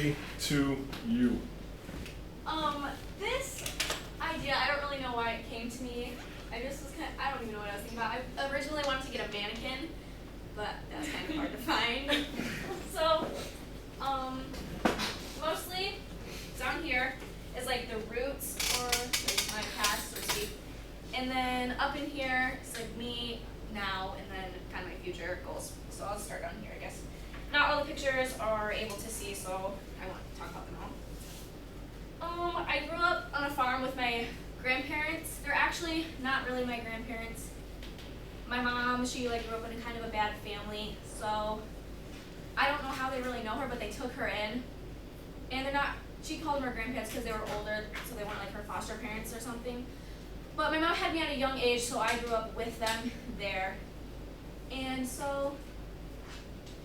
3, 2, you. This idea, I don't really know why it came to me. I just was I don't even know what I was thinking about. I originally wanted to get a mannequin, but that's kind of hard to find. So, mostly down here is like the roots or like my past, so to speak. And then up in here is like me now and then kind of my future goals. So I'll start down here, I guess. Not all the pictures are able to see, so I won't talk about them all. I grew up on a farm with my grandparents. They're actually not really my grandparents. My mom, she like grew up in a kind of a bad family, so I don't know how they really know her, but they took her in. And they're not, she called them her grandparents because they were older, so they weren't like her foster parents or something. But my mom had me at a young age, so I grew up with them there. And so,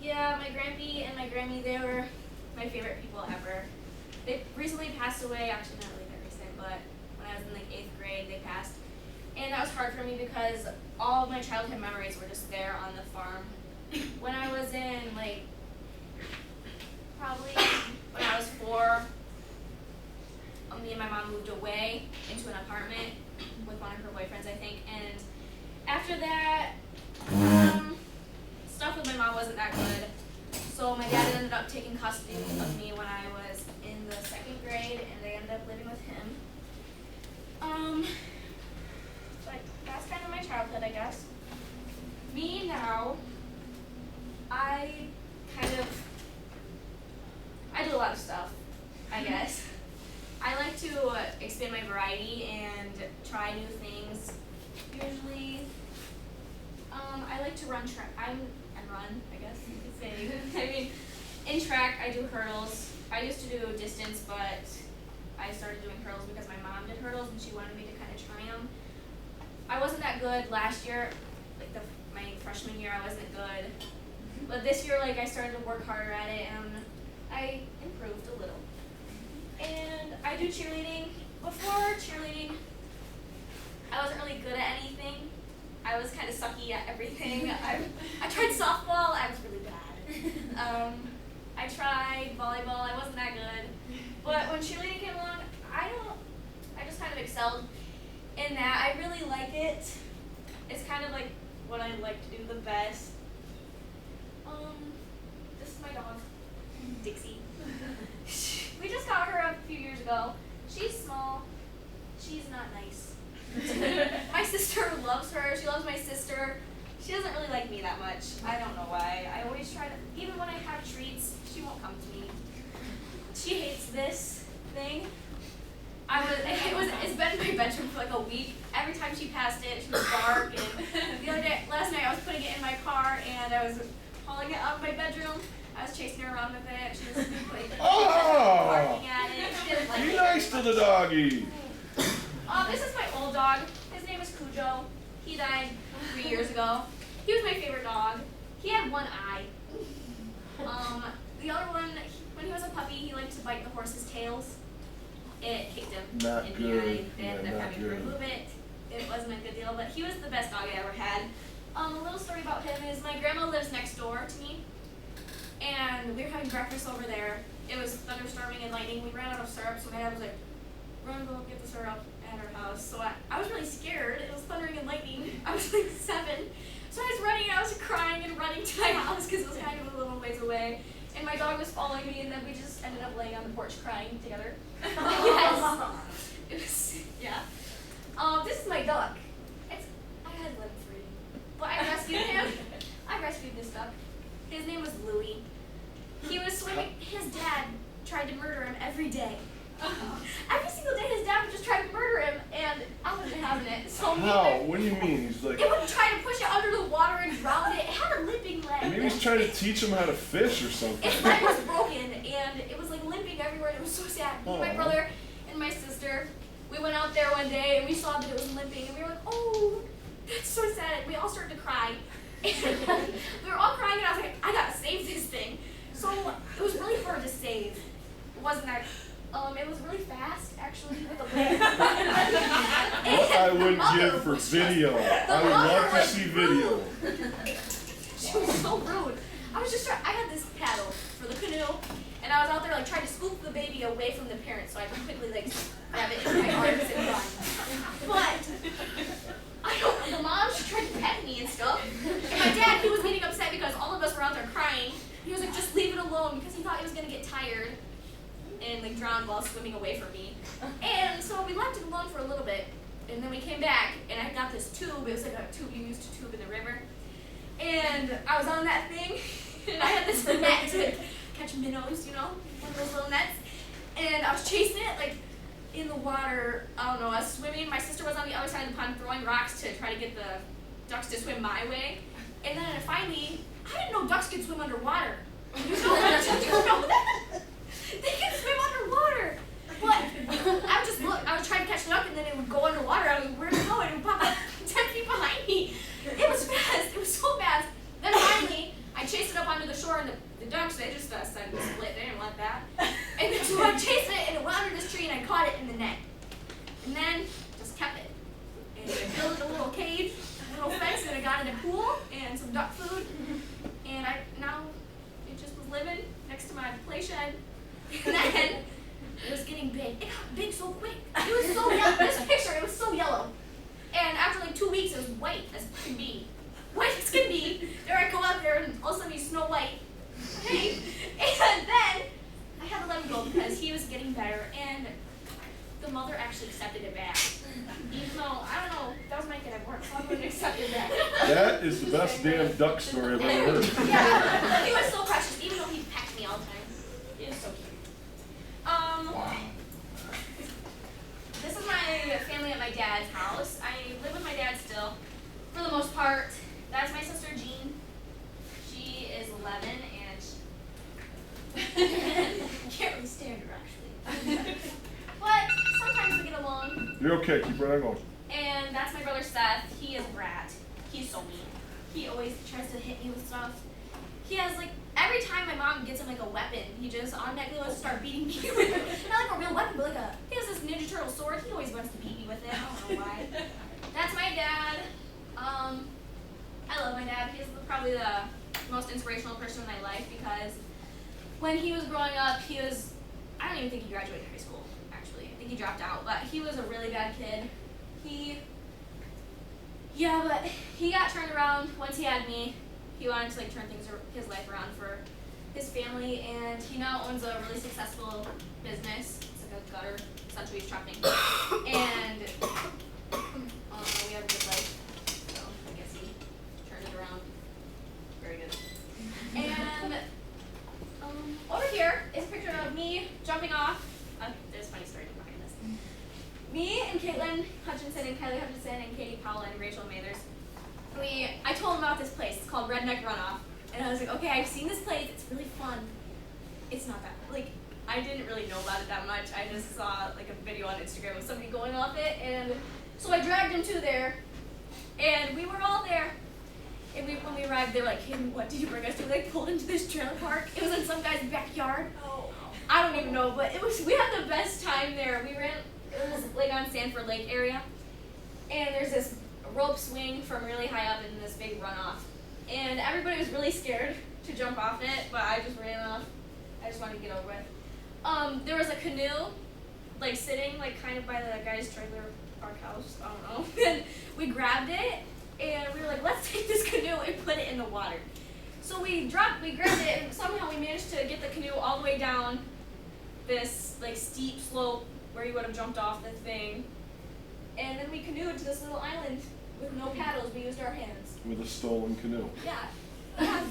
yeah, my Grampy and my Grammy, they were my favorite people ever. They recently passed away, actually not really that recent, but when I was in like 8th grade, they passed. And that was hard for me because all of my childhood memories were just there on the farm. When I was in like, probably when I was 4, me and my mom moved away into an apartment with one of her boyfriends, I think. And after that, stuff with my mom wasn't that good. So my dad ended up taking custody of me when I was in the 2nd grade, and they ended up living with him. But that's kind of my childhood, I guess. Me now, I do a lot of stuff, I guess. I like to expand my variety and try new things. Usually, I like to run track. I guess you could say. I mean, in track, I do hurdles. I used to do distance, but I started doing hurdles because my mom did hurdles and she wanted me to kind of try them. I wasn't that good last year, like my freshman year, I wasn't good. But this year, like I started to work harder at it and I improved a little. And I do cheerleading. Before cheerleading, I wasn't really good at anything. I was kind of sucky at everything. I tried softball, I was really bad. I tried volleyball, I wasn't that good. But when cheerleading came along, I just kind of excelled in that. I really like it. It's kind of like what I like to do the best. This is my dog, Dixie. We just got her a few years ago. She's small. She's not nice. My sister loves her. She loves my sister. She doesn't really like me that much. I don't know why. I always try to, even when I have treats, she won't come to me. She hates this thing. It's been in my bedroom for like a week. Every time she passed it, she would bark. And the other day, last night, I was putting it in my car and I was hauling it out of my bedroom. I was chasing her around with it. She was like barking at it. She didn't like it. Be nice to the doggy. This is my old dog. His name is Cujo. He died 3 years ago. He was my favorite dog. He had one eye. The other one, when he was a puppy, he liked to bite the horses' tails. It kicked him Not in good. the eye. They ended up Not having to good. remove it. It wasn't a good deal, but he was the best dog I ever had. A little story about him is my grandma lives next door to me. And we were having breakfast over there. It was thunderstorming and lightning. We ran out of syrup, so my dad was like, run, go get the syrup at her house. So I was really scared. It was thundering and lightning. I was like 7. So I was running and I was crying and running to my house because it was kind of a little ways away. And my dog was following me, and then we just ended up laying on the porch crying together. Yes. It was, yeah. This is my duck. I had limb free. But I rescued him. I rescued this duck. His name was Louie. He was swimming. His dad tried to murder him every day. Every single day his dad would just try to murder him, and I wasn't having it. So How? What do you mean? He's like... It would try to push it under the water and drown it. It had a limping leg. Maybe he's trying to teach him how to fish or something. Its leg was broken, and it was like limping everywhere, and it was so sad. Me, my brother, and my sister, we went out there one day, and we saw that it was limping, and we were like, oh, that's so sad. And we all started to cry. And we were all crying, and I was like, I gotta save this thing. So it was really hard to save. It wasn't that... it was really fast, actually, with the leg. What I would give for video. I would love to see video. She was so rude. I was just trying, I had this paddle for the canoe, and And I was out there like trying to scoop the baby away from the parents so I could quickly like grab it in my arms and run. But the mom, she tried to pet me and stuff. And my dad, he was getting upset because all of us were out there crying. He was like, just leave it alone because he thought he was gonna get tired and like drown while swimming away from me. And so we left it alone for a little bit. And then we came back and I got this tube. It was like a tube you used to tube in the river. And I was on that thing and I had this net to catch minnows, you know, one of those little nets. And I was chasing it like in the water. I don't know, I was swimming. My sister was on the other side of the pond throwing rocks to try to get the ducks to swim my way. And then finally, I didn't know ducks could swim underwater. You know that? They can swim underwater. But I would try to catch the duck and then it would go underwater. I was like, where'd it go? And it would pop up 10 feet behind me. It was fast. It was so fast. Then finally, I chased it up onto the shore and the ducks, they just decided to split. They didn't want that. And then so I chased it and it went under this tree and I caught it in the net. And then just kept it. And I built it a little cage, a little fence, and I got it a pool and some duck food. And now it just was living next to my play shed. And then it was getting big. It got big so quick. It was so yellow. This picture, it was so yellow. And after like 2 weeks, it was white as can be. White as can be. There I go out there and all of a sudden he's Snow White. Okay. And then I had to let him go because he was getting better and the mother actually accepted it back. Even though, I don't know, that was my kid at work, so I wouldn't accept it back. That is the best damn duck story I've ever heard. Yeah, he was so precious, even though he pecked me all the time. He was so cute. Wow. This is my family at my dad's house. I live with my dad still, for the most part. That's my sister Jean. She is 11 and can't really stand her actually. But sometimes we get along. You're okay, keep right on going. And that's my brother Seth. He is a brat. He's so mean. He always tries to hit me with stuff. He has like, every time my mom gets him like a weapon, he just automatically wants to start beating me with it. Not like a real weapon, but like he has this Ninja Turtle sword. He always wants to beat me with it. I don't know why. That's my dad. I love my dad. He's probably the most inspirational person in my life because when he was growing up, I don't even think he graduated high school, actually. I think he dropped out, but he was a really bad kid. But he got turned around once he had me. He wanted to like turn his life around for his family, and he now owns a really successful business. It's like a gutter, essentially trucking. And we have a good life. So I guess he turned it around. Very good. And over here is a picture of me jumping off. There's a funny story behind this. Me and Caitlin Hutchinson and Kylie Hutchinson and Katie Powell and Rachel Mathers. I told them about this place. It's called Redneck Runoff. And I was like, okay, I've seen this place. It's really fun. It's not that, like, I didn't really know about it that much. I just saw, like, a video on Instagram of somebody going off it. And so I dragged them to there. And we were all there. And when we arrived, they were like, Kaden, what did you bring us to? We, like, pulled into this trailer park. It was in some guy's backyard. Oh. I don't even know, but we had the best time there. It was, like, on Sanford Lake area. And there's this rope swing from really high up in this big runoff. And everybody was really scared to jump off it, but I just ran off. I just wanted to get over it. There was a canoe, like sitting like kind of by the guy's trailer park house, I don't know. And we grabbed it and we were like, let's take this canoe and put it in the water. So we grabbed it and somehow we managed to get the canoe all the way down this like steep slope where you would have jumped off the thing. And then we canoed to this little island with no paddles. We used our hands. With a stolen canoe. Yeah. Yes.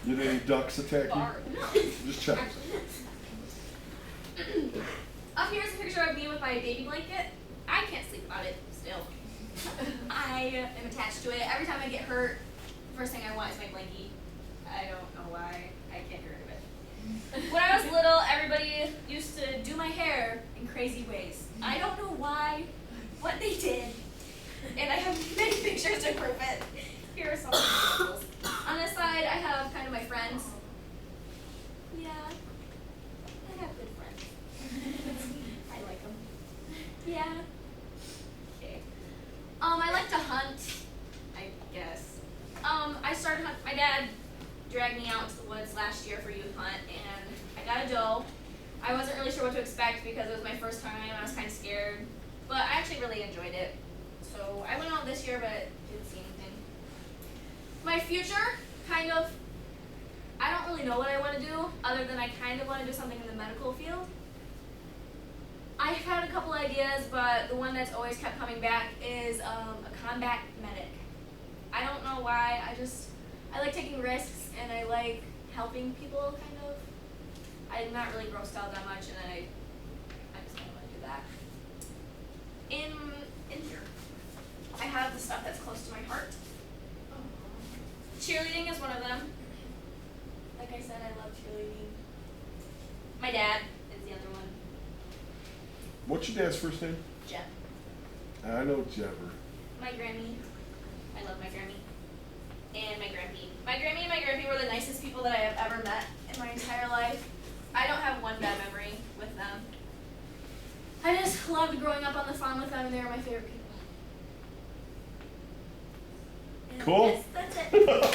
Did any ducks attack you? No. Just check. Up here is a picture of me with my baby blanket. I can't sleep without it still. I am attached to it. Every time I get hurt, the first thing I want is my blankie. I don't know why. I can't get rid of it. When I was little, everybody used to do my hair in crazy ways. I don't know why, what they did. And I have many pictures to prove it. Here are some examples. On this side, I have kind of my friends. Yeah, I have good friends. I like them. Yeah. Okay. I like to hunt, I guess. My dad dragged me out to the woods last year for youth hunt, and I got a doe. I wasn't really sure what to expect because it was my first time. I was kind of scared, but I actually really enjoyed it. So I went out this year, but didn't see anything. My future, kind of, I don't really know what I want to do, other than I kind of want to do something in the medical field. I've had a couple ideas, but the one that's always kept coming back is a combat medic. I don't know why, I like taking risks and I like helping people, kind of. I'm not really grossed out that much, and I just kind of want to do that. In here, I have the stuff that's close to my heart. Cheerleading is one of them. Like I said, I love cheerleading. My dad is the other one. What's your dad's first name? Jeff. I know Jebber. My Grammy. I love my Grammy. And my Grampy. My Grammy and my Grampy were the nicest people that I have ever met in my entire life. I don't have one bad memory with them. I just loved growing up on the farm with them, and they were my favorite people. And Cool. yes, that's it.